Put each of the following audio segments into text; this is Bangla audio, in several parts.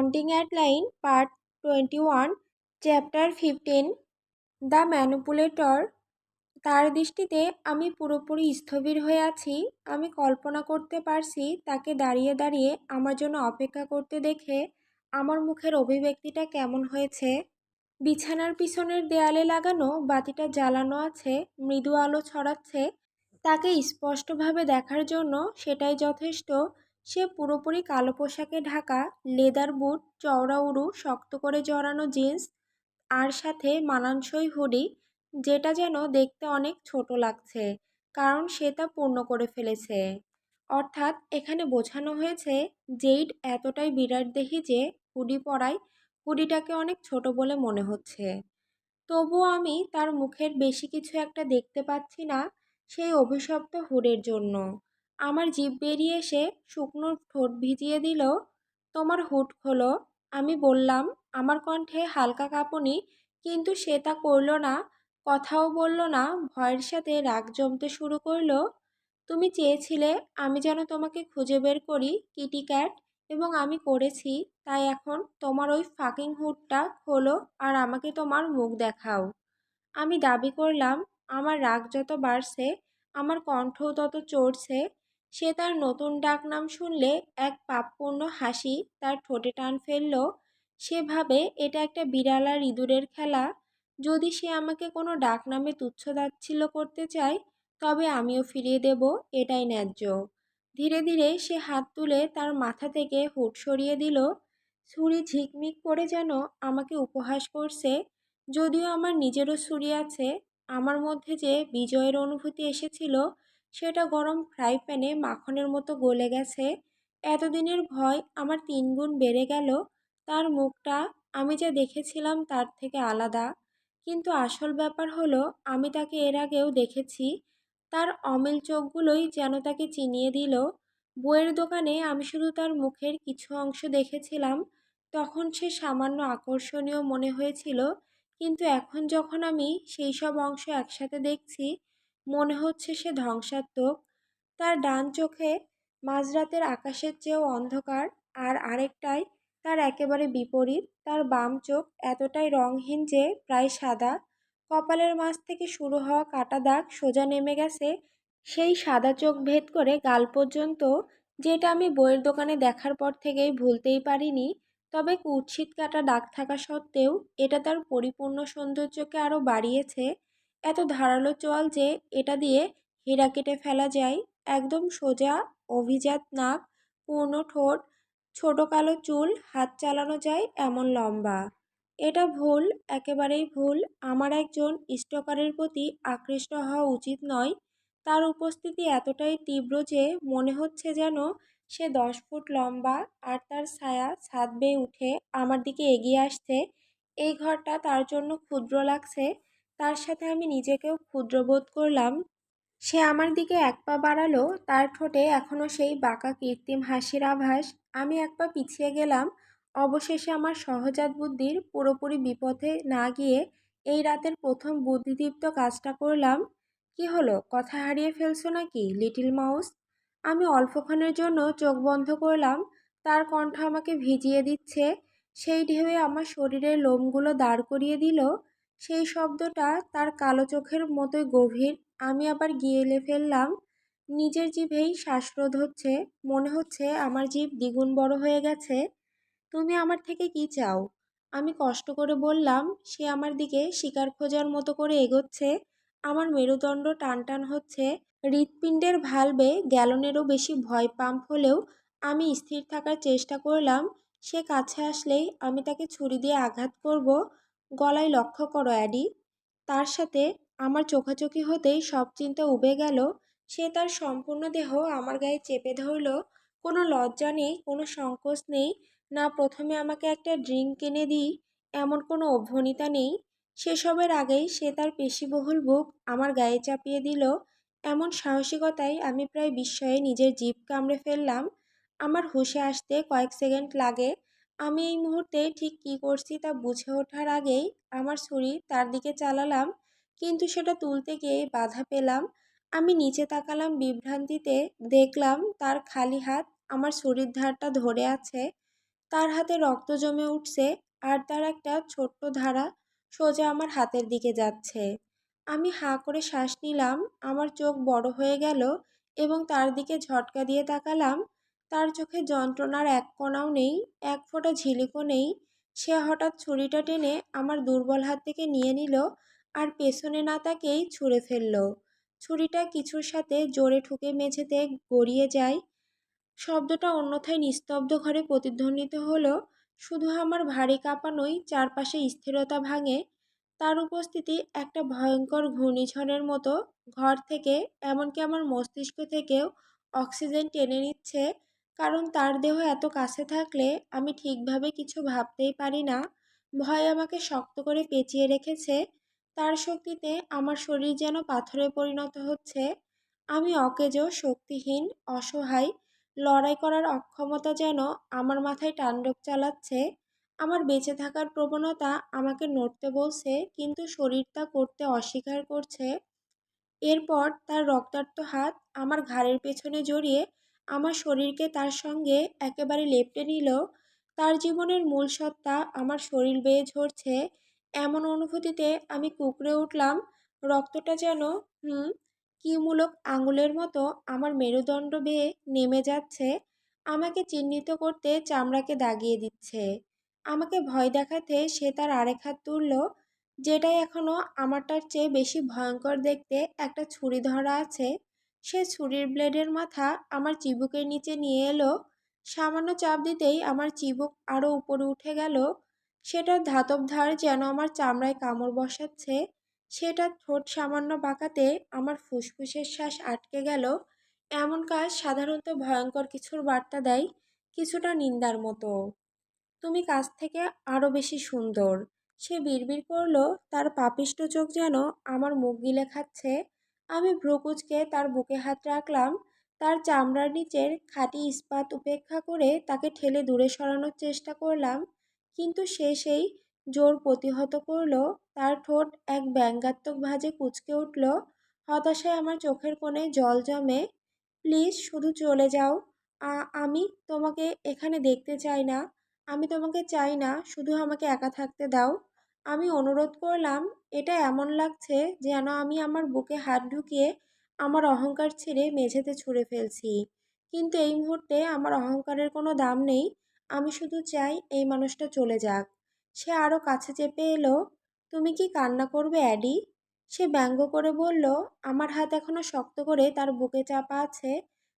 Haunting at Line, Part 21, Chapter 15, the manipulator. তার দৃষ্টিতে আমি পুরোপুরি স্থবির হয়ে আছি। আমি কল্পনা করতে পারছি তাকে দাঁড়িয়ে দাঁড়িয়ে আমার জন্য অপেক্ষা করতে দেখে আমার মুখের অভিব্যক্তিটা কেমন হয়েছে। বিছানার পিছনের দেয়ালে লাগানো বাতিটা জ্বালানো আছে, মৃদু আলো ছড়াচ্ছে। তাকে স্পষ্টভাবে দেখার জন্য সেটাই যথেষ্ট। সে পুরোপুরি কালো পোশাকে ঢাকা, লেদার বুট, চওড়া উরু, শক্ত করে জড়ানো জিন্স আর সাথে মানানসই হুডি, যেটা যেন দেখতে অনেক ছোট লাগছে, কারণ সে তা পূর্ণ করে ফেলেছে। অর্থাৎ এখানে বোঝানো হয়েছে জেইড এতটাই বিরাটদেহী যে হুডি পরায় হুডিটাকে অনেক ছোট বলে মনে হচ্ছে। তবুও আমি তার মুখের বেশি কিছু একটা দেখতে পাচ্ছি না সেই অভিশপ্ত হুডের জন্য। আমার জিভ বেরিয়ে এসে শুকনো ঠোঁট ভিজিয়ে দিল। তোমার হুড খোলো, আমি বললাম, আমার কণ্ঠে হালকা কাঁপুনি। কিন্তু সে তা করল না, কথাও বলল না, ভয়ের সাথে রাগ জমতে শুরু করলো। তুমি চেয়েছিলে আমি যেন তোমাকে খুঁজে বের করি, কিটি ক্যাট, এবং আমি করেছি। তাই এখন তোমার ওই ফাকিং হুডটা খোলো আর আমাকে তোমার মুখ দেখাও। আমি দাবি করলাম। আমার রাগ যত বাড়ছে আমার কণ্ঠও তত চড়ছে। সে তার নতুন ডাকনাম শুনলে এক পাপপূর্ণ হাসি তার ঠোঁটে টান ফেলল। সে ভাবে এটা একটা বিড়াল আর ইঁদুরের খেলা। যদি সে আমাকে কোনো ডাকনামে তুচ্ছ-তাচ্ছিল্য করতে চায় তবে আমিও ফিরিয়ে দেব, এটাই ন্যায্য। ধীরে ধীরে সে হাত তুলে তার মাথা থেকে হুড সরিয়ে দিল। ছুরি ঝিকমিক করে যেন আমাকে উপহাস করছে। যদিও আমার নিজেরও ছুরি আছে। আমার মধ্যে যে বিজয়ের অনুভূতি এসেছিল সেটা গরম ফ্রাই প্যানে মাখনের মতো গলে গেছে। এতদিনের ভয় আমার 3 গুণ বেড়ে গেল। তার মুখটা আমি যা দেখেছিলাম তার থেকে আলাদা। কিন্তু আসল ব্যাপার হলো আমি তাকে এর আগেও দেখেছি। তার অমিল চোখগুলোই যেন তাকে চিনিয়ে দিল। বইয়ের দোকানে আমি শুধু তার মুখের কিছু অংশ দেখেছিলাম, তখন সে সামান্য আকর্ষণীয় মনে হয়েছিল। কিন্তু এখন যখন আমি সেই সব অংশ একসাথে দেখছি মনে হচ্ছে সে ধ্বংসাত্মক। তার ডান চোখে মাঝরাতের আকাশের চেয়েও অন্ধকার, আর আরেকটায় তার একেবারে বিপরীত। তার বাম চোখ এতটাই রংহীন যে প্রায় সাদা। কপালের মাঝ থেকে শুরু হওয়া কাটা দাগ সোজা নেমে গেছে সেই সাদা চোখ ভেদ করে গাল পর্যন্ত, যেটা আমি বইয়ের দোকানে দেখার পর থেকেই ভুলতেই পারিনি। তবে কুৎসিত কাটা দাগ থাকা সত্ত্বেও এটা তার পরিপূর্ণ সৌন্দর্যকে আরও বাড়িয়েছে। এত ধারালো চোয়াল যে এটা দিয়ে হীরা কেটে ফেলা যায়। একদম সোজা, অভিজাত নাক, পূর্ণ ঠোঁট, ছোট কালো চুল, হাত চালানো যায় এমন লম্বা। এটা ভুল, একেবারেই ভুল। আমার একজন স্টকারের প্রতি আকৃষ্ট হওয়া উচিত নয়। তার উপস্থিতি এতটাই তীব্র যে মনে হচ্ছে যেন সে 10 ফুট লম্বা, আর তার ছায়া ছাদ বেয়ে উঠে আমার দিকে এগিয়ে আসছে। এই ঘরটা তার জন্য ক্ষুদ্র লাগছে। তার সাথে আমি নিজেকেও ক্ষুদ্র বোধ করলাম। সে আমার দিকে এক পা বাড়ালো, তার ঠোঁটে এখনো সেই বাঁকা কৃত্রিম হাসির আভাস। আমি এক পা পিছিয়ে গেলাম। অবশেষে আমার সহজাত বুদ্ধির পুরোপুরি বিপথে না গিয়ে এই রাতের প্রথম বুদ্ধিদীপ্ত কাজটা করলাম। কি হলো, কথা হারিয়ে ফেলছো নাকি, লিটল মাউস? আমি অল্পক্ষণের জন্য চোখ বন্ধ করলাম। তার কণ্ঠ আমাকে ভিজিয়ে দিচ্ছে। সেই ঢেউয়ে আমার শরীরের লোমগুলো দাঁড় করিয়ে দিল। সেই শব্দটা তার কালো চোখের মতোই গভীর। আমি আবার গিলে ফেললাম। নিজের জিভেই শ্বাসরোধ হচ্ছে। মনে হচ্ছে আমার জিভ দ্বিগুণ বড় হয়ে গেছে। তুমি আমার থেকে কি চাও? আমি কষ্ট করে বললাম। সে আমার দিকে শিকার খোঁজার মতো করে এগোচ্ছে। আমার মেরুদণ্ড টানটান হচ্ছে। হৃৎপিণ্ডের ভালভে গ্যালনেরও বেশি ভয় পাম্প হলেও আমি স্থির থাকার চেষ্টা করলাম। সে কাছে আসলেই আমি তাকে ছুরি দিয়ে আঘাত করব। গলায় লক্ষ্য করো, অ্যাডি। তার সাথে আমার চোখাচোখি হতেই সব চিন্তা উবে গেল। সে তার সম্পূর্ণ দেহ আমার গায়ে চেপে ধরল। কোনো লজ্জা নেই, কোনো সংকোচ নেই। না প্রথমে আমাকে একটা ড্রিঙ্ক কিনে দিই এমন কোনো অভ্যনিতা নেই। সেসবের আগেই সে তার পেশিবহুল বুক আমার গায়ে চাপিয়ে দিল। এমন সাহসিকতায় আমি প্রায় বিস্ময়ে নিজের জিভ কামড়ে ফেললাম। আমার হুঁশে আসতে কয়েক সেকেন্ড লাগে। আমি এই মুহূর্তে ঠিক কী করছি তা বুঝে ওঠার আগেই আমার ছুরি তার দিকে চালালাম, কিন্তু সেটা তুলতে গিয়ে বাধা পেলাম। আমি নিচে তাকালাম বিভ্রান্তিতে, দেখলাম তার খালি হাত আমার ছুরির ধারটা ধরে আছে। তার হাতে রক্ত জমে উঠছে, আর তার একটা ছোট্ট ধারা সোজা আমার হাতের দিকে যাচ্ছে। আমি হাঁ করে শ্বাস নিলাম, আমার চোখ বড় হয়ে গেল এবং তার দিকে ঝটকা দিয়ে তাকালাম। তার চোখে যন্ত্রণার এক কণাও নেই, এক ফোঁটা ঝিলিকও নেই। সে হঠাৎ ছুরিটা টেনে আমার দুর্বল হাত থেকে নিয়ে নিল আর পেছনে না তাকেই ছুঁড়ে ফেলল। ছুরিটা কিছুর সাথে জোরে ঠুকে মেঝেতে গড়িয়ে যায়। শব্দটা অন্যথায় নিস্তব্ধ ঘরে প্রতিধ্বনিত হলো। শুধু আমার ভারী কাঁপানোই চারপাশে স্থিরতা ভাঙে। তার উপস্থিতি একটা ভয়ঙ্কর ঘূর্ণিঝড়ের মতো ঘর থেকে, এমনকি আমার মস্তিষ্ক থেকেও অক্সিজেন টেনে নিচ্ছে। কারণ তার দেহ এত কাছে থাকলে আমি ঠিকভাবে কিছু ভাবতেই পারি না। ভয় আমাকে শক্ত করে পেঁচিয়ে রেখেছে। তার শক্তিতে আমার শরীর যেন পাথরে পরিণত হচ্ছে। আমি অকেজো, শক্তিহীন, অসহায়। লড়াই করার অক্ষমতা যেন আমার মাথায় তাণ্ডব চালাচ্ছে। আমার বেঁচে থাকার প্রবণতা আমাকে নড়তে বলছে, কিন্তু শরীর তা করতে অস্বীকার করছে। এরপর তার রক্তাক্ত হাত আমার ঘাড়ের পেছনে জড়িয়ে আমার শরীরকে তার সঙ্গে একেবারে লেপ্টে নিল। তার জীবনের মূল সত্তা আমার শরীর বেয়ে ঝরছে। এমন অনুভূতিতে আমি কুঁকড়ে উঠলাম। রক্তটা যেন কিমূলক আঙুলের মতো আমার মেরুদণ্ড বেয়ে নেমে যাচ্ছে, আমাকে চিহ্নিত করতে চামড়াকে দাগিয়ে দিচ্ছে। আমাকে ভয় দেখাতে সে তার আরেক হাত তুলল, যেটাই এখনো আমারটার চেয়ে বেশি ভয়ঙ্কর দেখতে। একটা ছুরি ধরা আছে। সে ছুরির ব্লেডের মাথা আমার চিবুকের নিচে নিয়ে এলো। সামান্য চাপ দিতেই আমার চিবুক আরও উপরে উঠে গেল। সেটার ধাতব ধার যেন আমার চামড়ায় কামড় বসাচ্ছে। সেটার ঠোঁট সামান্য বাঁকাতে আমার ফুসফুসের শ্বাস আটকে গেল। এমন কাজ সাধারণত ভয়ঙ্কর কিছুর বার্তা দেয়, কিছুটা নিন্দার মতো। তুমি কাছ থেকে আরো বেশি সুন্দর। সে বিড়বিড় করলো, তার পাপিষ্ট চোখ যেন আমার মুখ গিলে খাচ্ছে। আমি ভ্রু কুঁচকে তার বুকে হাত রাখলাম। তার চামড়ার নিচের খাঁটি ইস্পাত উপেক্ষা করে তাকে ঠেলে দূরে সরানোর চেষ্টা করলাম, কিন্তু সে সেই জোর প্রতিহত করলো। তার ঠোঁট এক ব্যঙ্গাত্মক ভাঁজে কুঁচকে উঠল। হতাশায় আমার চোখের কোণে জল জমে। প্লিজ শুধু চলে যাও। আমি তোমাকে এখানে দেখতে চাই না। আমি তোমাকে চাই না, শুধু আমাকে একা থাকতে দাও। আমি অনুরোধ করলাম। এটা এমন লাগছে যেন আমি আমার বুকে হাত ঢুকিয়ে আমার অহংকার ছেড়ে মেঝেতে ছুঁড়ে ফেলছি। কিন্তু এই মুহূর্তে আমার অহংকারের কোনো দাম নেই। আমি শুধু চাই এই মানুষটা চলে যাক। সে আরও কাছে চেপে এলো। তুমি কি কান্না করবে, অ্যাডি? সে ব্যঙ্গ করে বলল। আমার হাত এখনো শক্ত করে তার বুকে চাপা আছে।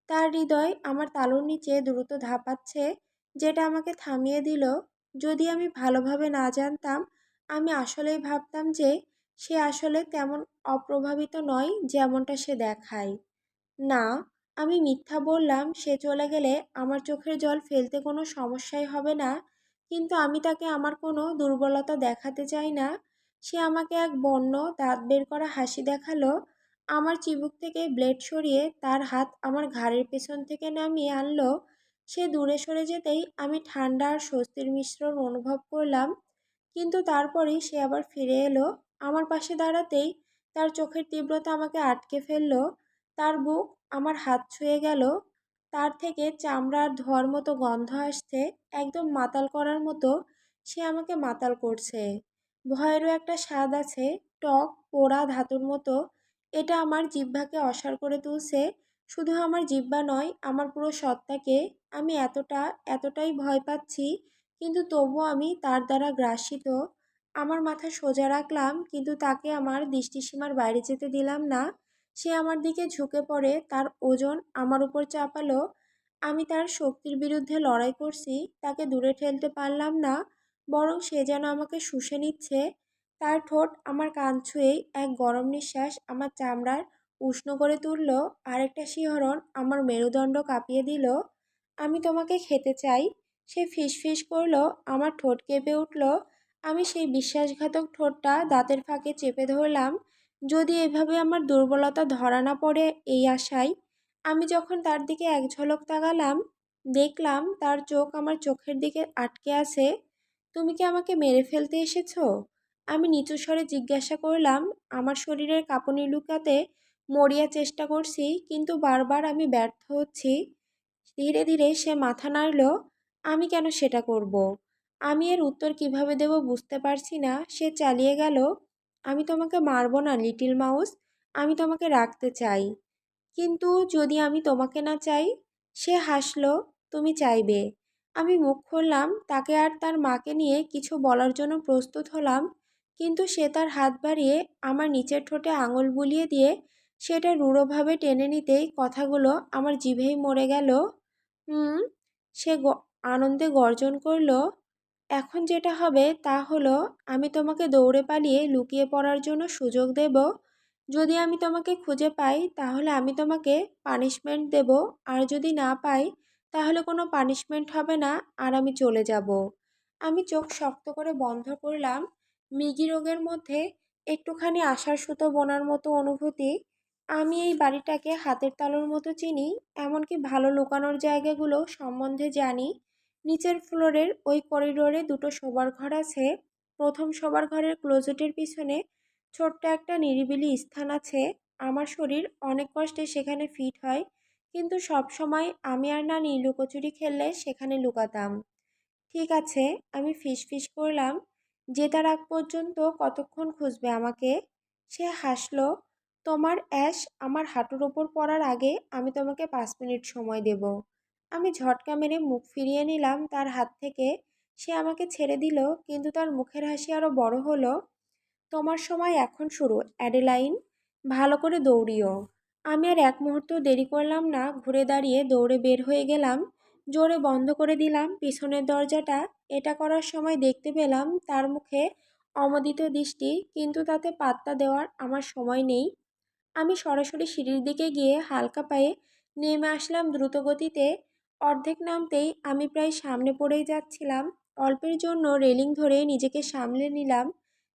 তার হৃদয় আমার তালুর নিচে দ্রুত ধাপাচ্ছে, যেটা আমাকে থামিয়ে দিল। যদি আমি ভালোভাবে না জানতাম, আমি আসলেই ভাবতাম যে সে আসলে তেমন অপ্রভাবিত নয় যেমনটা সে দেখায়। না, আমি মিথ্যা বললাম। সে চলে গেলে আমার চোখের জল ফেলতে কোনো সমস্যাই হবে না, কিন্তু আমি তাকে আমার কোনো দুর্বলতা দেখাতে চাই না। সে আমাকে এক বন্য দাঁত বের করা হাসি দেখালো। আমার চিবুক থেকে ব্লেড সরিয়ে তার হাত আমার ঘাড়ের পেছন থেকে নামিয়ে আনলো। সে দূরে সরে যেতেই আমি ঠান্ডা আর স্বস্তির মিশ্রণ অনুভব করলাম। কিন্তু তারপরেই সে আবার ফিরে এলো। আমার পাশে দাঁড়াতেই তার চোখের তীব্রতা আমাকে আটকে ফেললো। তার বুক আমার হাত ছুঁয়ে গেল। তার থেকে চামড়া আর ধোঁয়ার মতো গন্ধ আসছে, একদম মাতাল করার মতো। সে আমাকে মাতাল করছে। ভয়েরও একটা স্বাদ আছে, টক পোড়া ধাতুর মতো। এটা আমার জিহ্বাকে অসাড় করে তুলছে। শুধু আমার জিহ্বা নয়, আমার পুরো সত্তাকে। আমি এতটাই ভয় পাচ্ছি, কিন্তু তবুও আমি তার দ্বারা গ্রাসিত। আমার মাথা সোজা রাখলাম, কিন্তু তাকে আমার দৃষ্টিসীমার বাইরে যেতে দিলাম না। সে আমার দিকে ঝুঁকে পড়ে, তার ওজন আমার উপর চাপালো। আমি তার শক্তির বিরুদ্ধে লড়াই করছি, তাকে দূরে ঠেলতে পারলাম না, বরং সে যেন আমাকে শুষে নিচ্ছে। তার ঠোঁট আমার কান ছুঁয়েই এক গরম নিঃশ্বাস আমার চামড়ার উষ্ণ করে তুলল। আরেকটা শিহরণ আমার মেরুদণ্ড কাঁপিয়ে দিল। আমি তোমাকে খেতে চাই, সে ফিসফিস করলো। আমার ঠোঁট কেঁপে উঠল। আমি সেই বিশ্বাসঘাতক ঠোঁটটা দাঁতের ফাঁকে চেপে ধরলাম, যদি এভাবে আমার দুর্বলতা ধরা না পড়ে, এই আশায়। আমি যখন তার দিকে এক ঝলক তাকালাম, দেখলাম তার চোখ আমার চোখের দিকে আটকে আছে। তুমি কি আমাকে মেরে ফেলতে এসেছো? আমি নিচু স্বরে জিজ্ঞাসা করলাম। আমার শরীরের কাঁপুনি লুকাতে মরিয়া চেষ্টা করছি, কিন্তু বারবার আমি ব্যর্থ হচ্ছি। ধীরে ধীরে সে মাথা নাড়ল। আমি কেন সেটা করব? আমি এর উত্তর কিভাবে দেব বুঝতে পারছি না। সে চালিয়ে গেল, আমি তোমাকে মারব না লিটল মাউস। আমি তোমাকে রাখতে চাই। কিন্তু যদি আমি তোমাকে না চাই? সে হাসলো, তুমি চাইবে। আমি মুখ খুললাম, তাকে আর তার মাকে নিয়ে কিছু বলার জন্য প্রস্তুত হলাম, কিন্তু সে তার হাত বাড়িয়ে আমার নিচের ঠোঁটে আঙুল বুলিয়ে দিয়ে সেটা রূঢ়ভাবে টেনে নিতেই কথাগুলো আমার জিভেই মরে গেল। হুম। সে আনন্দে গর্জন করল, এখন যেটা হবে তা হলো আমি তোমাকে দৌড়ে পালিয়ে লুকিয়ে পড়ার জন্য সুযোগ দেব। যদি আমি তোমাকে খুঁজে পাই তাহলে আমি তোমাকে পানিশমেন্ট দেব, আর যদি না পাই তাহলে কোনো পানিশমেন্ট হবে না, আর আমি চলে যাব। আমি চোখ শক্ত করে বন্ধ করলাম। মৃগী রোগের মধ্যে একটুখানি আশার সুতো বোনার মতো অনুভূতি। আমি এই বাড়িটাকে হাতের তালুর মতো চিনি, এমনকি ভালো লুকানোর জায়গাগুলো সম্বন্ধে জানি। নিচের ফ্লোরের ওই করিডোরে দুটো শোবার ঘর আছে। প্রথম শোবার ঘরের ক্লোজেটের পিছনে ছোট্ট একটা নিরিবিলি স্থান আছে। আমার শরীর অনেক কষ্টে সেখানে ফিট হয়, কিন্তু সব সময় আমি আর নানি লুকোচুরি খেললে সেখানে লুকাতাম। ঠিক আছে, আমি ফিসফিস করলাম, জেতার আগ পর্যন্ত কতক্ষণ খুঁজবে আমাকে? সে হাসলো, তোমার অ্যাশ আমার হাঁটুর ওপর পড়ার আগে আমি তোমাকে 5 মিনিট সময় দেব। আমি ঝটকা মেরে মুখ ফিরিয়ে নিলাম তার হাত থেকে। সে আমাকে ছেড়ে দিল, কিন্তু তার মুখের হাসি আরো বড় হলো। তোমার সময় এখন শুরু, অ্যাডেলাইন। ভালো করে দৌড়িও। আমি আর এক মুহূর্ত দেরি করলাম না, ঘুরে দাঁড়িয়ে দৌড়ে বের হয়ে গেলাম। জোরে বন্ধ করে দিলাম পিছনের দরজাটা। এটা করার সময় দেখতে পেলাম তার মুখে অমোদিত দৃষ্টি, কিন্তু তাতে পাত্তা দেওয়ার আমার সময় নেই। আমি সরাসরি সিঁড়ির দিকে গিয়ে হালকা পায়ে নেমে আসলাম দ্রুত গতিতে। অর্ধেক নামতেই আমি প্রায় সামনে পড়েই যাচ্ছিলাম। অল্পের জন্য রেলিং ধরে নিজেকে সামলে নিলাম,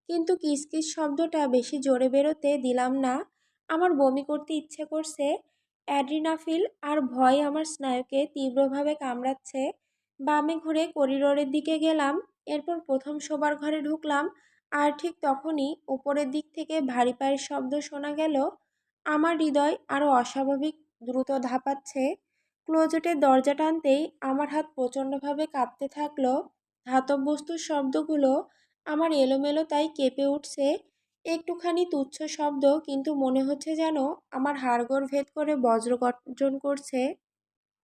কিন্তু কিসকিস শব্দটা বেশি জোরে বেরোতে দিলাম না। আমার বমি করতে ইচ্ছে করছে। অ্যাড্রিনাফিল আর ভয় আমার স্নায়ুকে তীব্রভাবে কামড়াচ্ছে। বামে ঘুরে করিডোরের দিকে গেলাম, এরপর প্রথম শোবার ঘরে ঢুকলাম। আর ঠিক তখনই উপরের দিক থেকে ভারী পায়ের শব্দ শোনা গেল। আমার হৃদয় আরও অস্বাভাবিক দ্রুত ধাপাচ্ছে। ক্লোজেটের দরজা টানতেই আমার হাত প্রচণ্ডভাবে কাঁপতে থাকলো। ধাতব বস্তুর শব্দগুলো আমার এলোমেলো তাই কেঁপে উঠছে। একটুখানি তুচ্ছ শব্দ, কিন্তু মনে হচ্ছে যেন আমার হাড়গোড় ভেদ করে বজ্র গর্জন করছে।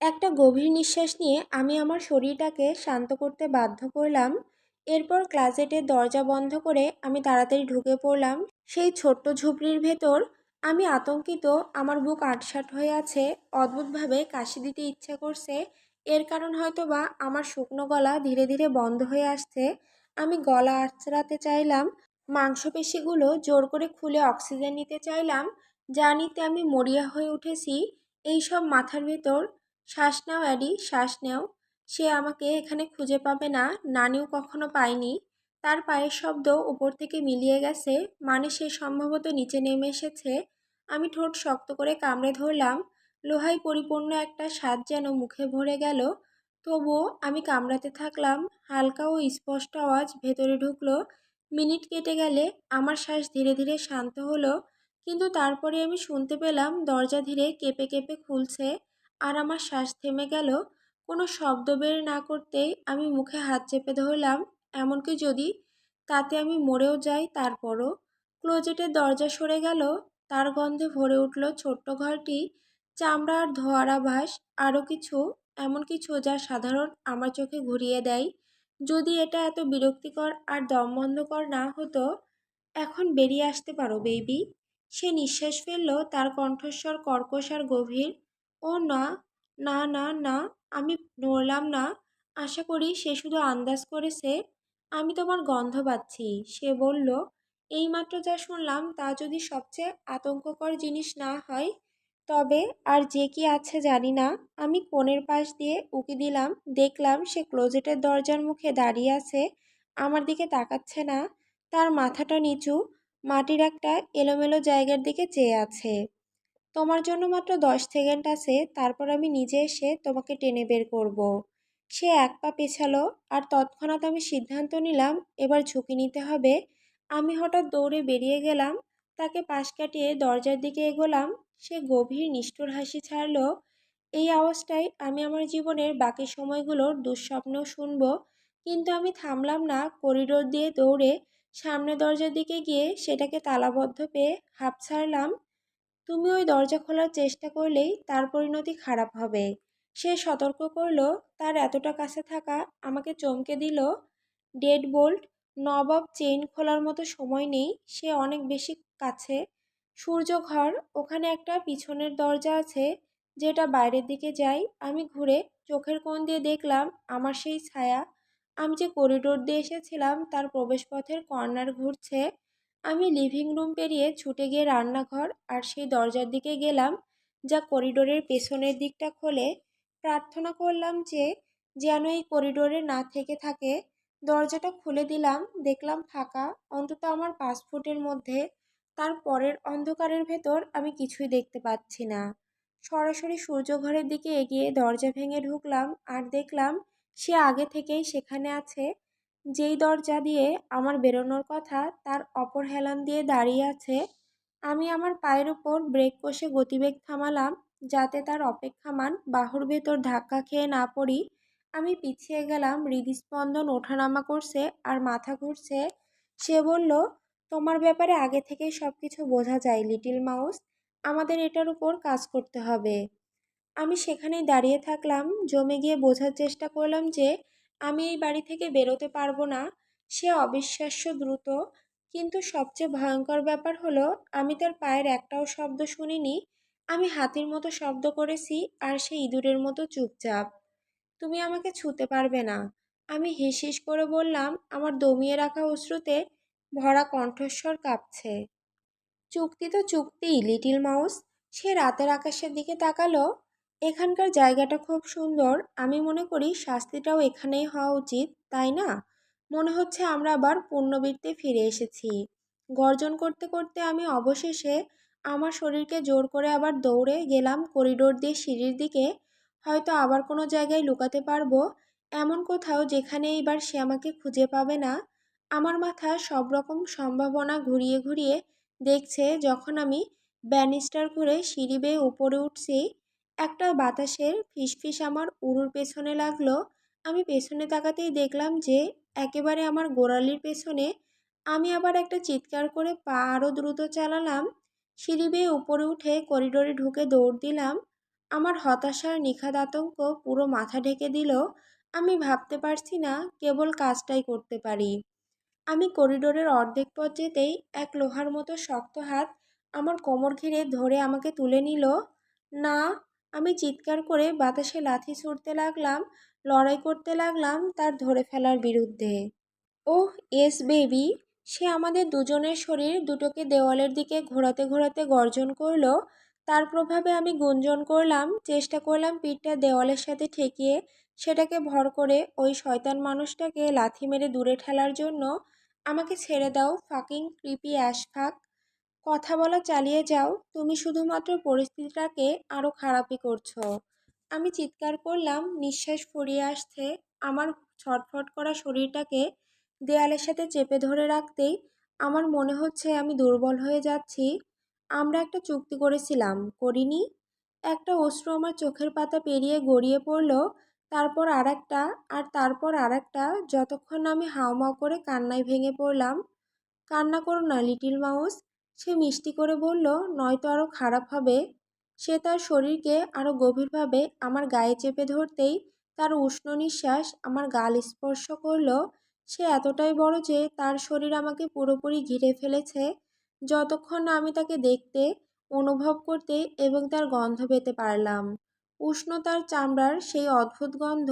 একটা গভীর নিঃশ্বাস নিয়ে আমি আমার শরীরটাকে শান্ত করতে বাধ্য করলাম। এরপর ক্লাসেটের দরজা বন্ধ করে আমি তাড়াতাড়ি ঢুকে পড়লাম সেই ছোট্ট ঝুপড়ির ভেতর। আমি আতঙ্কিত, আমার বুক আটসাঁট হয়ে আছে, অদ্ভুতভাবে কাশি দিতে ইচ্ছা করছে। এর কারণ হয়তো বা আমার শুকনো গলা ধীরে ধীরে বন্ধ হয়ে আসছে। আমি গলা আঁচড়াতে চাইলাম, মাংসপেশিগুলো জোর করে খুলে অক্সিজেন নিতে চাইলাম। যা নিতে আমি মরিয়া হয়ে উঠেছি। এইসব মাথার ভেতর। শ্বাস নাও অ্যাডি, শ্বাস নাও। সে আমাকে এখানে খুঁজে পাবে না, নানিও কখনো পায়নি। তার পায়ের শব্দ উপর থেকে মিলিয়ে গেছে, মানে সে সম্ভবত নিচে নেমে এসেছে। আমি ঠোঁট শক্ত করে কামড়ে ধরলাম। লোহায় পরিপূর্ণ একটা স্বাদ যেন মুখে ভরে গেল। তবুও আমি কামড়াতে থাকলাম। হালকা ও স্পষ্ট আওয়াজ ভেতরে ঢুকলো। মিনিট কেটে গেলে আমার শ্বাস ধীরে ধীরে শান্ত হলো, কিন্তু তারপরে আমি শুনতে পেলাম দরজা ধীরে কেঁপে কেঁপে খুলছে। আর আমার শ্বাস থেমে গেল। কোনো শব্দ বের না করতেই আমি মুখে হাত চেপে ধরলাম, এমনকি যদি তাতে আমি মরেও যাই তারপরও। ক্লোজেটের দরজা সরে গেল। তার গন্ধে ভরে উঠল ছোট্ট ঘরটি। চামড়া আর ধোঁয়ার আভাস, আরও কিছু, এমন কিছু যা সাধারণ আমার চোখে ঘুরিয়ে দেয়। যদি এটা এত বিরক্তিকর আর দমবন্ধকর না হতো। এখন বেরিয়ে আসতে পারো বেবি। সে নিঃশ্বাস ফেলল, তার কণ্ঠস্বর কর্কশ আর গভীর। ও না, না না না। আমি নড়লাম না। আশা করি সে শুধু আন্দাজ করেছে। আমি তোমার গন্ধ পাচ্ছি, সে বলল। এইমাত্র যা শুনলাম তা যদি সবচেয়ে আতঙ্ককর জিনিস না হয়, তবে আর যে কি আছে জানি না। আমি কোণের পাশ দিয়ে উকি দিলাম, দেখলাম সে ক্লোজেটের দরজার মুখে দাঁড়িয়ে আছে, আমার দিকে তাকাচ্ছে না। তার মাথাটা নিচু, মাটির একটা এলোমেলো জায়গার দিকে চেয়ে আছে। তোমার জন্য মাত্র 10 সেকেন্ড আছে, তারপর আমি নিজে এসে তোমাকে টেনে বের করব। সে এক পা পেছালো, আর তৎক্ষণাৎ আমি সিদ্ধান্ত নিলাম এবার ঝুঁকি নিতে হবে। আমি হঠাৎ দৌড়ে বেরিয়ে গেলাম, তাকে পাশ কাটিয়ে দরজার দিকে এগোলাম। সে গভীর নিষ্ঠুর হাসি ছাড়ল। এই আওয়াজটাই আমি আমার জীবনের বাকি সময়গুলোর দুঃস্বপ্নেও শুনবো। কিন্তু আমি থামলাম না, করিডোর দিয়ে দৌড়ে সামনে দরজার দিকে গিয়ে সেটাকে তালাবদ্ধ পেয়ে হাঁপ ছাড়লাম। তুমি ওই দরজা খোলার চেষ্টা করলেই তার পরিণতি খারাপ হবে। সে সতর্ক করলো। তার এতটা কাছে থাকা আমাকে চমকে দিল। ডেড বোল্ট নবাব চেইন খোলার মতো সময় নেই, সে অনেক বেশি কাছে। সূর্যঘর, ওখানে একটা পিছনের দরজা আছে যেটা বাইরের দিকে যায়। আমি ঘুরে চোখের কোণ দিয়ে দেখলাম আমার সেই ছায়া। আমি যে করিডোর দিয়ে এসেছিলাম তার প্রবেশপথের কর্নার ঘুরছে। আমি লিভিং রুম পেরিয়ে ছুটে গিয়ে রান্নাঘর আর সেই দরজার দিকে গেলাম যা করিডোরের পেছনের দিকটা খোলে। প্রার্থনা করলাম যে যেন এই করিডোরে না থেকে থাকে। দরজাটা খুলে দিলাম, দেখলাম ফাঁকা, অন্তত আমার 5 ফুটের মধ্যে। তার পরের অন্ধকারের ভেতর আমি কিছুই দেখতে পাচ্ছি না। সরাসরি সূর্যঘরের দিকে এগিয়ে দরজা ভেঙে ঢুকলাম আর দেখলাম সে আগে থেকেই সেখানে আছে। যেই দরজা দিয়ে আমার বেরোনোর কথা তার অপর হেলান দিয়ে দাঁড়িয়ে আছে। আমি আমার পায়ের উপর ব্রেক কষে গতিবেগ থামালাম যাতে তার অপেক্ষামান বাহুর ভেতর ধাক্কা খেয়ে না পড়ি। আমি পিছিয়ে গেলাম, হৃদস্পন্দন ওঠানামা করছে আর মাথা ঘুরছে। সে বলল, তোমার ব্যাপারে আগে থেকেই সব কিছু বোঝা যায় লিটল মাউস। আমাদের এটার উপর কাজ করতে হবে। আমি সেখানেই দাঁড়িয়ে থাকলাম, জমে গিয়ে বোঝার চেষ্টা করলাম যে আমি এই বাড়ি থেকে বেরোতে পারবো না। সে অবিশ্বাস্য দ্রুত, কিন্তু সবচেয়ে ভয়ঙ্কর ব্যাপার হলো আমি তার পায়ের একটাও শব্দ শুনিনি। আমি হাতির মতো শব্দ করেছি আর সে ইঁদুরের মতো চুপচাপ। তুমি আমাকে ছুঁতে পারবে না, আমি হিস হিস করে বললাম, আমার দমিয়ে রাখা অশ্রুতে ভরা কণ্ঠস্বর কাঁপছে। চুক্তি তো চুক্তিই লিটল মাউস। সে রাতের আকাশের দিকে তাকালো। এখানকার জায়গাটা খুব সুন্দর, আমি মনে করি শাস্তিটাও এখানেই হওয়া উচিত, তাই না? মনে হচ্ছে আমরা আবার পুণ্যবৃত্তে ফিরে এসেছি। গর্জন করতে করতে আমি অবশেষে আমার শরীরকে জোর করে আবার দৌড়ে গেলাম করিডোর দিয়ে সিঁড়ির দিকে। হয়তো আবার কোনো জায়গায় লুকাতে পারবো, এমন কোথাও যেখানে এইবার সে আমাকে খুঁজে পাবে না। আমার মাথা সব রকম সম্ভাবনা ঘুরিয়ে ঘুরিয়ে দেখছে। যখন আমি ব্যানিস্টার ঘুরে সিঁড়ি বেয়ে উপরে উঠছি, একটা বাতাসের ফিসফিস আমার উরুর পেছনে লাগলো। আমি পেছনে তাকাতেই দেখলাম যে একেবারে আমার গোড়ালির পেছনে। আমি আবার একটা চিৎকার করে পা আরও দ্রুত চালালাম। সিঁড়ি বেয়ে উপরে উঠে করিডোরে ঢুকে দৌড় দিলাম। আমার হতাশার নিখাদ আতঙ্ক পুরো মাথা ঢেকে দিল। আমি ভাবতে পারছি না কেবল কাজটাই করতে পারি। আমি করিডোরের অর্ধেক পথ যেতেই এক লোহার মতো শক্ত হাত আমার কোমর ঘিরে ধরে আমাকে তুলে নিল। না! আমি চিৎকার করে বাতাসে লাথি ছুড়তে লাগলাম, লড়াই করতে লাগলাম তার ধরে ফেলার বিরুদ্ধে। ওহ ইয়েস বেবি! সে আমাদের দুজনের শরীর দুটোকে দেওয়ালের দিকে ঘোরাতে ঘোরাতে গর্জন করলো। তার প্রভাবে আমি গুঞ্জন করলাম, চেষ্টা করলাম পিঠটা দেওয়ালের সাথে ঠেকিয়ে সেটাকে ভর করে ওই শয়তান মানুষটাকে লাথি মেরে দূরে ঠেলার জন্য। আমাকে ছেড়ে দাও, ফাকিং ক্রিপি অ্যাশফাক! কথা বলা চালিয়ে যাও, তুমি শুধুমাত্র পরিস্থিতিটাকে আরও খারাপই করছো। আমি চিৎকার করলাম, নিঃশ্বাস ফুরিয়ে আসছে। আমার ছটফট করা শরীরটাকে দেয়ালের সাথে চেপে ধরে রাখতেই আমার মনে হচ্ছে আমি দুর্বল হয়ে যাচ্ছি। আমরা একটা চুক্তি করেছিলাম, করিনি? একটা অশ্রু আমার চোখের পাতা পেরিয়ে গড়িয়ে পড়ল, তারপর আর একটা, আর তারপর আর একটা, যতক্ষণ না আমি হাউমাউ করে কান্নায় ভেঙে পড়লাম। কান্না করো না লিটল মাউস, সে মিষ্টি করে বলল, নয়তো আরও খারাপ হবে। সে তার শরীরকে আরও গভীরভাবে আমার গায়ে চেপে ধরতেই তার উষ্ণ নিঃশ্বাস আমার গাল স্পর্শ করল। সে এতটাই বড় যে তার শরীর আমাকে পুরোপুরি ঘিরে ফেলেছে। যতক্ষণ না আমি তাকে দেখতে, অনুভব করতে এবং তার গন্ধ পেতে পারলাম। উষ্ণ তার চামড়ার সেই অদ্ভুত গন্ধ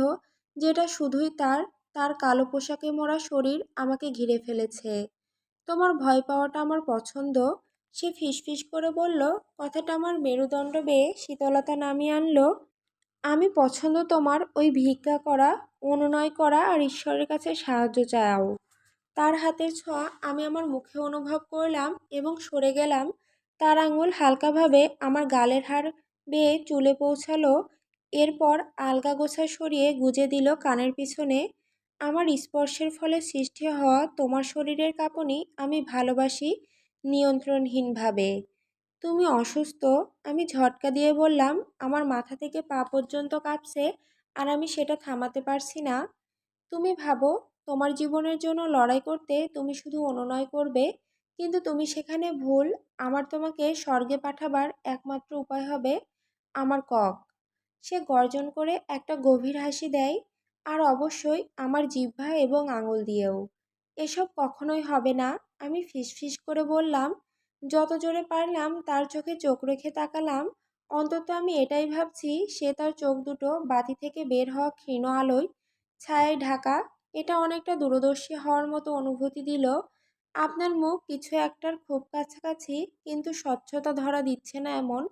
যেটা শুধুই তার। তার কালো পোশাকে মোড়া শরীর আমাকে ঘিরে ফেলেছে। তোমার ভয় পাওয়াটা আমার পছন্দ, সে ফিসফিস করে বলল। কথাটা আমার মেরুদণ্ড বেয়ে শীতলতা নামিয়ে আনলো। আমি পছন্দ তোমার ওই ভিক্ষা করা, অনুনয় করা আর ঈশ্বরের কাছে সাহায্য চাও। তার হাতের ছোঁয়া আমি আমার মুখে অনুভব করলাম এবং সরে গেলাম। তার আঙুল হালকাভাবে আমার গালের হাড় বেয়ে চুলে পৌঁছালো। এরপর আলগা গোছা সরিয়ে গুজে দিল কানের পিছনে। আমার স্পর্শের ফলে সৃষ্টি হওয়া তোমার শরীরের কাঁপুনি আমি ভালোবাসি নিয়ন্ত্রণহীনভাবে। তুমি অসুস্থ? আমি ঝটকা দিয়ে বললাম, আমার মাথা থেকে পা পর্যন্ত কাঁপছে আর আমি সেটা থামাতে পারছি না। তুমি ভাবো, তোমার জীবনের জন্য লড়াই করতে তুমি শুধু অনুনয় করবে, কিন্তু তুমি সেখানে ভুল। আমার তোমাকে স্বর্গে পাঠাবার একমাত্র উপায় হবে আমার কক। সে গর্জন করে একটা গভীর হাসি দেয়, আর অবশ্যই আমার জিহ্বা এবং আঙুল দিয়েও। এসব কখনোই হবে না। আমি ফিসফিস করে বললাম, যত জোরে পারলাম তার চোখে চোখ রেখে তাকালাম। অন্তত আমি এটাই ভাবছি সে তার চোখ দুটো বাতি থেকে বের হওয়া ক্ষীণ আলোয় ছায়ায় ঢাকা। এটা অনেকটা দূরদর্শী হওয়ার মতো অনুভূতি দিল। আপনার মুখ কিছু একটার খুব কাছাকাছি, কিন্তু স্বচ্ছতা ধরা দিচ্ছে না এমন।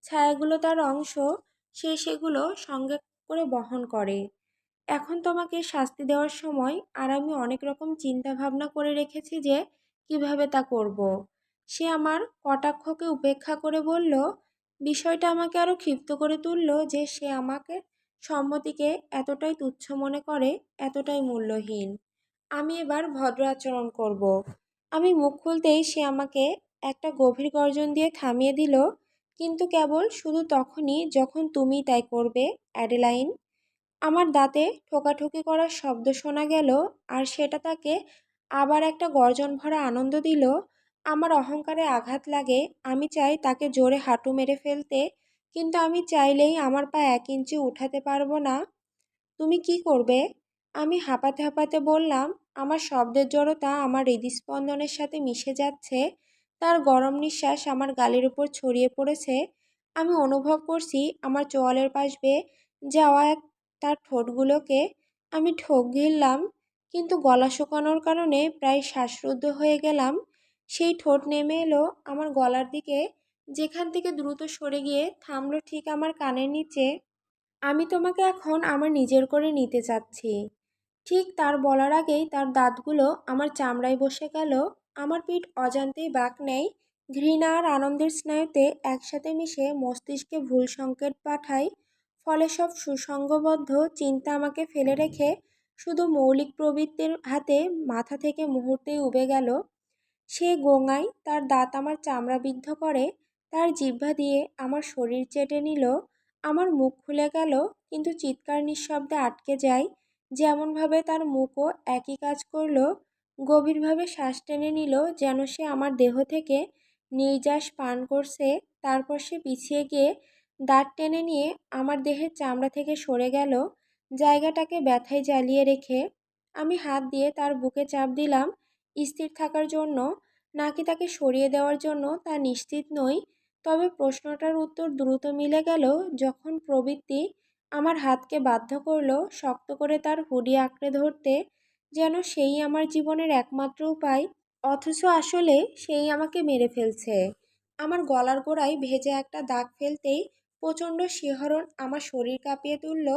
ছায়াগুলো তার অংশ, সে সেগুলো সঙ্গে করে বহন করে। এখন তোমাকে শাস্তি দেওয়ার সময়, আর আমি অনেক রকম চিন্তা ভাবনা করে রেখেছি যে কিভাবে তা করব। সে আমার কটাক্ষকে উপেক্ষা করে বলল, বিষয়টা আমাকে আরো ক্ষিপ্ত করে তুলল যে সে আমাকে সম্মতিকে এতটাই তুচ্ছ মনে করে, এতটাই মূল্যহীন। আমি এবার ভদ্র আচরণ করব। আমি মুখ খুলতেই সে আমাকে একটা গভীর গর্জন দিয়ে থামিয়ে দিল, কিন্তু কেবল শুধু তখনই যখন তুমি তাই করবে, অ্যাডেলাইন। আমার দাঁতে ঠোকাঠুকি করার শব্দ শোনা গেল, আর সেটা তাকে আবার একটা গর্জন ভরা আনন্দ দিল। আমার অহংকারে আঘাত লাগে। আমি চাই তাকে জোরে হাঁটু মেরে ফেলতে, কিন্তু আমি চাইলেই আমার পা 1 ইঞ্চি উঠাতে পারবো না। তুমি কি করবে? আমি হাঁপাতে হাঁপাতে বললাম। আমার শব্দের জড়তা আমার হৃদস্পন্দনের সাথে মিশে যাচ্ছে। তার গরম নিঃশ্বাস আমার গালের উপর ছড়িয়ে পড়েছে। আমি অনুভব করছি আমার চোয়ালের পাশ বেয়ে যাওয়া তার ঠোঁটগুলোকে। আমি ঢোক গিললাম, কিন্তু গলা শুকানোর কারণে প্রায় শ্বাসরুদ্ধ হয়ে গেলাম। সেই ঠোঁট নেমে এলো আমার গলার দিকে, যেখান থেকে দ্রুত সরে গিয়ে থামলো ঠিক আমার কানের নিচে। আমি তোমাকে এখন আমার নিজের করে নিতে চাচ্ছি। ঠিক তার বলার আগেই তার দাঁতগুলো আমার চামড়ায় বসে গেল। আমার পিঠ অজান্তেই বাঁক নেয়। ঘৃণা আর আনন্দের স্নায়ুতে একসাথে মিশে মস্তিষ্কে ভুল সংকেত পাঠায়। ফলে সব সুসংগবদ্ধ চিন্তা আমাকে ফেলে রেখে শুধু মৌলিক প্রবৃত্তির হাতে মাথা থেকে মুহূর্তেই উবে গেল। সে গোঙায়, তার দাঁত আমার চামড়া বিদ্ধ করে, তার জিহ্বা দিয়ে আমার শরীর চেটে নিল। আমার মুখ খুলে গেল, কিন্তু চিৎকার নিঃশব্দে আটকে যায়। যেমনভাবে তার মুখও একই কাজ করলো। গভীরভাবে শ্বাস টেনে নিল, যেন সে আমার দেহ থেকে নির্যাস পান করছে। তারপর সে পিছিয়ে গিয়ে দাঁত টেনে নিয়ে আমার দেহের চামড়া থেকে সরে গেল, জায়গাটাকে ব্যথায় জ্বালিয়ে রেখে। আমি হাত দিয়ে তার বুকে চাপ দিলাম, স্থির থাকার জন্য, নাকি তাকে সরিয়ে দেওয়ার জন্য তা নিশ্চিত নই। তবে প্রশ্নটার উত্তর দ্রুত মিলে গেল যখন প্রবৃত্তি আমার হাতকে বাধ্য করলো শক্ত করে তার হুডি আঁকড়ে ধরতে, যেন সেই আমার জীবনের একমাত্র উপায়। অথচ আসলে সেই আমাকে মেরে ফেলছে। আমার গলার গোড়ায় ভেজে একটা দাগ ফেলতেই প্রচণ্ড শিহরণ আমার শরীর কাঁপিয়ে তুলল।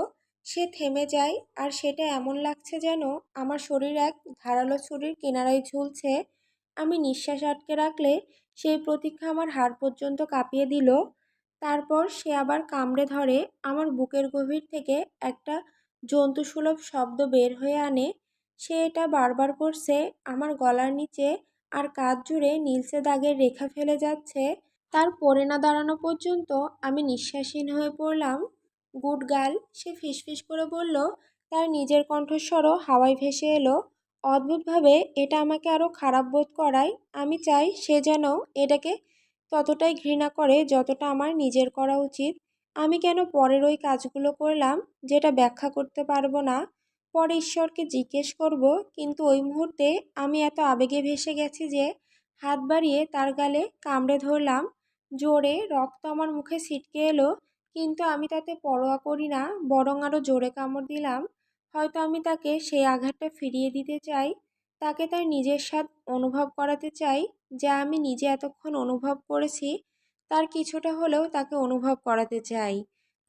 সে থেমে যায়, আর সেটা এমন লাগছে যেন আমার শরীর এক ধারালো ছুরির কিনারায় ঝুলছে। আমি নিঃশ্বাস আটকে রাখলে সেই প্রতীক্ষা আমার হাড় পর্যন্ত কাঁপিয়ে দিল। তারপর সে আবার কামড়ে ধরে। আমার বুকের গভীর থেকে একটা জন্তুসুলভ শব্দ বের হয়ে আনে। সে এটা বারবার করছে, আমার গলার নিচে আর কাঁধ জুড়ে নীলচে দাগের রেখা ফেলে যাচ্ছে। তার পড়ে না দাঁড়ানো পর্যন্ত আমি নিঃশ্বাসহীন হয়ে পড়লাম। গুড গার্ল, সে ফিসফিস করে বলল। তার নিজের কণ্ঠস্বরও হাওয়ায় ভেসে এলো। অদ্ভুতভাবে এটা আমাকে আরও খারাপ বোধ করায়। আমি চাই সে যেন এটাকে ততটাই ঘৃণা করে যতটা আমার নিজের করা উচিত। আমি কেন পরের ওই কাজগুলো করলাম, যেটা ব্যাখ্যা করতে পারবো না। পরে ঈশ্বরকে জিজ্ঞেস করব, কিন্তু ওই মুহূর্তে আমি এত আবেগে ভেসে গেছি যে হাত বাড়িয়ে তার গালে কামড়ে ধরলাম। জোরে রক্ত আমার মুখে ছিটকে এলো, কিন্তু আমি তাতে পরোয়া করি না, বরং আরও জোরে কামড় দিলাম। হয়তো আমি তাকে সেই আঘাতটা ফিরিয়ে দিতে চাই, তাকে তার নিজের স্বাদ অনুভব করাতে চাই, যা আমি নিজে এতক্ষণ অনুভব করেছি। তার কিছুটা হলেও তাকে অনুভব করাতে চাই।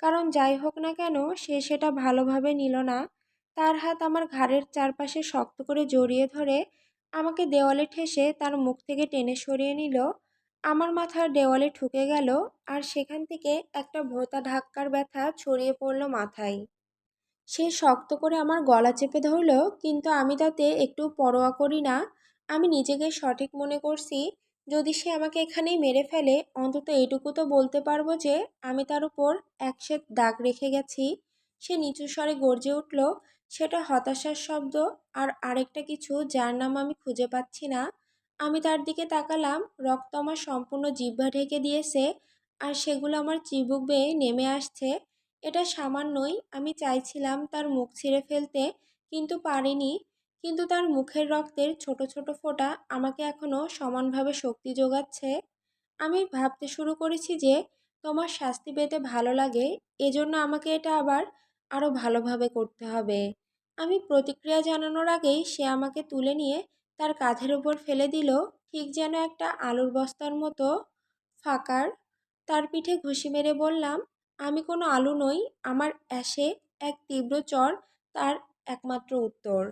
কারণ যাই হোক না কেন, সে সেটা ভালোভাবে নিল না। তার হাত আমার ঘাড়ের চারপাশে শক্ত করে জড়িয়ে ধরে আমাকে দেওয়ালে ঠেসে তার মুখ থেকে টেনে সরিয়ে নিল। আমার মাথার দেওয়ালে ঠুকে গেল, আর সেখান থেকে একটা ভোঁতা ধাক্কার ব্যথা ছড়িয়ে পড়ল মাথায়। সে শক্ত করে আমার গলা চেপে ধরল, কিন্তু আমি তাতে একটু পরোয়া করি না। আমি নিজেকে সঠিক মনে করছি, যদি সে আমাকে এখানেই মেরে ফেলে, অন্তত এটুকু তো বলতে পারবো যে আমি তার উপর এক সেত দাগ রেখে গেছি। সে নিচু স্বরে গর্জে উঠল, সেটা হতাশার শব্দ, আর আরেকটা কিছু যার নাম আমি খুঁজে পাচ্ছি না। আমি তার দিকে তাকালাম। রক্ত আমার সম্পূর্ণ জিহ্বা ঢেকে দিয়েছে, আর সেগুলো আমার চিবুক বেয়ে নেমে আসছে। এটা সামান্যই। আমি চাইছিলাম তার মুখ ছিঁড়ে ফেলতে, কিন্তু পারিনি। কিন্তু তার মুখের রক্তের ছোট ছোট ফোঁটা আমাকে এখনো সমানভাবে শক্তি যোগাচ্ছে। আমি ভাবতে শুরু করেছি যে তোমার শাস্তি পেতে ভালো লাগে, এজন্য আমাকে এটা আবার আরো ভালোভাবে করতে হবে। আমি প্রতিক্রিয়া জানানোর আগেই সে আমাকে তুলে নিয়ে তার কাঁধের উপর ফেলে দিল, ঠিক যেন একটা আলুর বস্তার মতো ফাঁকার। তার পিঠে ঘুষি মেরে বললাম, আমি কোনো আলু নই। আমার অ্যাশে এক তীব্র চর তার একমাত্র উত্তর।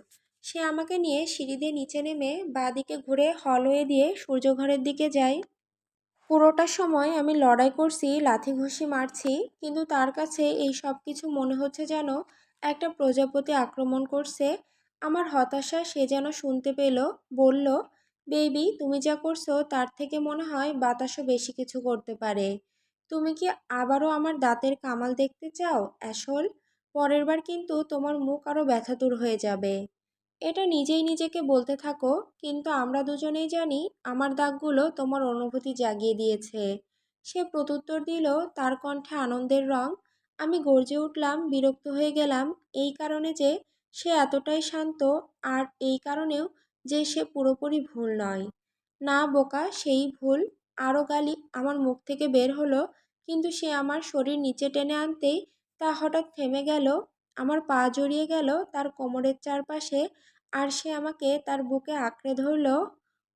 সে আমাকে নিয়ে সিঁড়ি দিয়ে নিচে নেমে বাঁদিকে ঘুরে হলওয়ে দিয়ে সূর্যঘরের দিকে যায়। পুরোটা সময় আমি লড়াই করছি, লাথি ঘুষি মারছি, কিন্তু তার কাছে এই সব কিছু মনে হচ্ছে যেন একটা প্রজাপতি আক্রমণ করছে। আমার হতাশা সে যেন শুনতে পেল। বলল, বেবি, তুমি যা করছো তার থেকে মনে হয় বাতাসও বেশি কিছু করতে পারে। তুমি কি আবারও আমার দাঁতের কামাল দেখতে চাও, অ্যাশোল? পরের বার কিন্তু তোমার মুখ আরও ব্যথাতুর হয়ে যাবে। এটা নিজেই নিজেকে বলতে থাকো, কিন্তু আমরা দুজনেই জানি আমার দাগগুলো তোমার অনুভূতি জাগিয়ে দিয়েছে। সে প্রত্যুত্তর দিল, তার কণ্ঠে আনন্দের রং। আমি গর্জে উঠলাম, বিরক্ত হয়ে গেলাম এই কারণে যে সে এতটাই শান্ত, আর এই কারণেও যে সে পুরোপুরি ভুল নয়। না বোকা, সেই ভুল। আরও গালি আমার মুখ থেকে বের হলো, কিন্তু সে আমার শরীর নিচে টেনে আনতেই তা হঠাৎ থেমে গেল। আমার পা জড়িয়ে গেল তার কোমরের চারপাশে, আর সে আমাকে তার বুকে আঁকড়ে ধরল।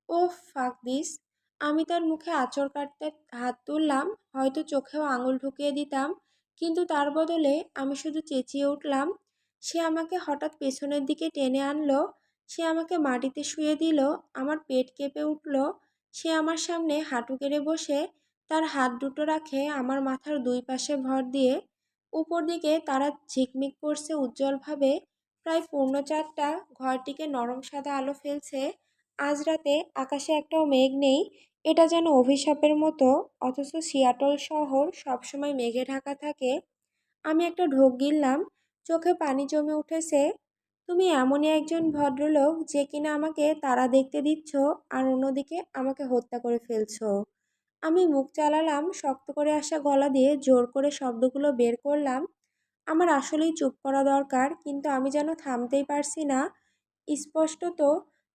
ওহ ফাক দিস! আমি তার মুখে আঁচড় কাটতে হাত তুললাম, হয়তো চোখেও আঙুল ঢুকিয়ে দিতাম, কিন্তু তার বদলে আমি শুধু চেঁচিয়ে উঠলাম। সে আমাকে হঠাৎ পেছনের দিকে টেনে আনলো। সে আমাকে মাটিতে শুয়ে দিল। আমার পেট কেঁপে উঠল। সে আমার সামনে হাঁটু গেড়ে বসে তার হাত দুটো রাখে আমার মাথার দুই পাশে ভর দিয়ে। উপর দিকে তারা ঝিকমিক করছে উজ্জ্বলভাবে। প্রায় পূর্ণ 4টা ঘরটিকে নরম সাদা আলো ফেলছে। আজ রাতে আকাশে একটাও মেঘ নেই। এটা যেন অভিশাপের মতো, অথচ সিয়াটল শহর সবসময় মেঘে ঢাকা থাকে। আমি একটা ঢোক গিললাম, চোখে পানি জমে উঠেছে। তুমি এমনই একজন ভদ্রলোক যে কিনা আমাকে তারা দেখতে দিচ্ছ, আর অন্যদিকে আমাকে হত্যা করে ফেলছো। আমি মুখ চালালাম, শক্ত করে আসা গলা দিয়ে জোর করে শব্দগুলো বের করলাম। আমার আসলেই চুপ করা দরকার, কিন্তু আমি যেন থামতেই পারছি না। স্পষ্টত,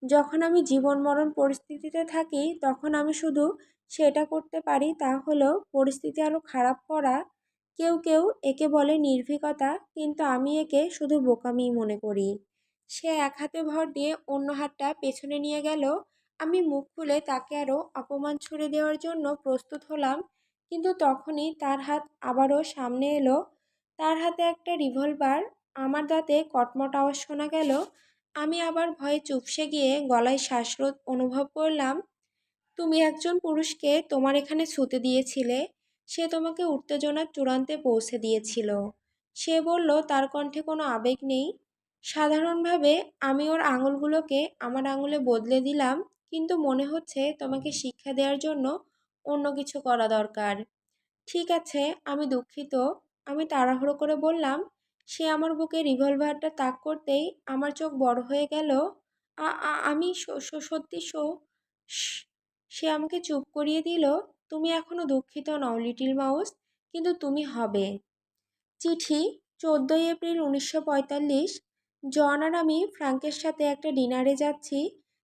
যখন আমি জীবন মরণ পরিস্থিতিতে থাকি তখন আমি শুধু সেটা করতে পারি, তা হলো পরিস্থিতি আরও খারাপ করা। কেউ কেউ একে বলে নির্ভীকতা, কিন্তু আমি একে শুধু বোকামিই মনে করি। সে এক হাতে ভর দিয়ে অন্য হাতটা পেছনে নিয়ে গেল। আমি মুখ খুলে তাকে আরও অপমান ছুড়ে দেওয়ার জন্য প্রস্তুত হলাম, কিন্তু তখনই তার হাত আবারও সামনে এলো। তার হাতে একটা রিভলভার। আমার দাঁতে কটমট আওয়াজ শোনা গেল। আমি আবার ভয়ে চুপসে গিয়ে গলায় শ্বাসরোধ অনুভব করলাম। তুমি একজন পুরুষকে তোমার এখানে ছুতে দিয়েছিলে। সে তোমাকে উত্তেজনার চূড়ান্তে পৌঁছে দিয়েছিল। সে বলল, তার কণ্ঠে কোনো আবেগ নেই। সাধারণভাবে আমি ওর আঙুলগুলোকে আমার আঙুলে বদলে দিলাম, কিন্তু মনে হচ্ছে তোমাকে শিক্ষা দেওয়ার জন্য অন্য কিছু করা দরকার। ঠিক আছে, আমি দুঃখিত। আমি তাড়াহুড়ো করে বললাম। সে আমার বুকে রিভলভারটা তাক করতেই আমার চোখ বড় হয়ে গেল। আমি সত্যি শ্- সে আমাকে চুপ করিয়ে দিল। তুমি এখনো দুঃখিত নও, লিটিল মাউস, কিন্তু তুমি হবে। চিঠি, 14 এপ্রিল 1945। জন আর আমি ফ্রাঙ্কের সাথে একটা ডিনারে যাচ্ছি,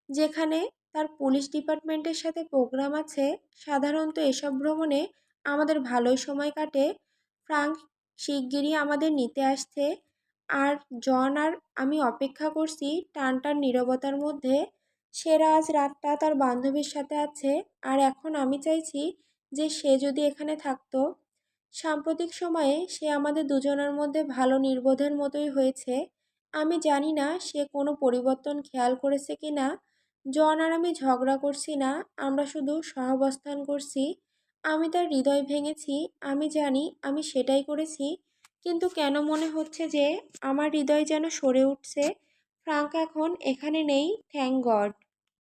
যেখানে তার পুলিশ ডিপার্টমেন্টের সাথে প্রোগ্রাম আছে। সাধারণত এসব ভ্রমণে আমাদের ভালোই সময় কাটে। ফ্রাঙ্ক শিগগিরই আমাদের নিতে আসছে, আর জন আর আমি অপেক্ষা করছি টান টান নীরবতার মধ্যে। সেরা আজ রাতটা তার বান্ধবীর সাথে আছে, আর এখন আমি চাইছি যে সে যদি এখানে থাকতো। সাম্প্রতিক সময়ে সে আমাদের দুজনের মধ্যে ভালো নির্বোধের মতোই হয়েছে। আমি জানি না সে কোনো পরিবর্তন খেয়াল করেছে কি না। জন আর আমি ঝগড়া করছি না, আমরা শুধু সহাবস্থান করছি। আমি তার হৃদয় ভেঙেছি, আমি জানি আমি সেটাই করেছি, কিন্তু কেন মনে হচ্ছে যে আমার হৃদয় যেন সরে উঠছে। ফ্রাঙ্ক এখন এখানে নেই, থ্যাংক গড।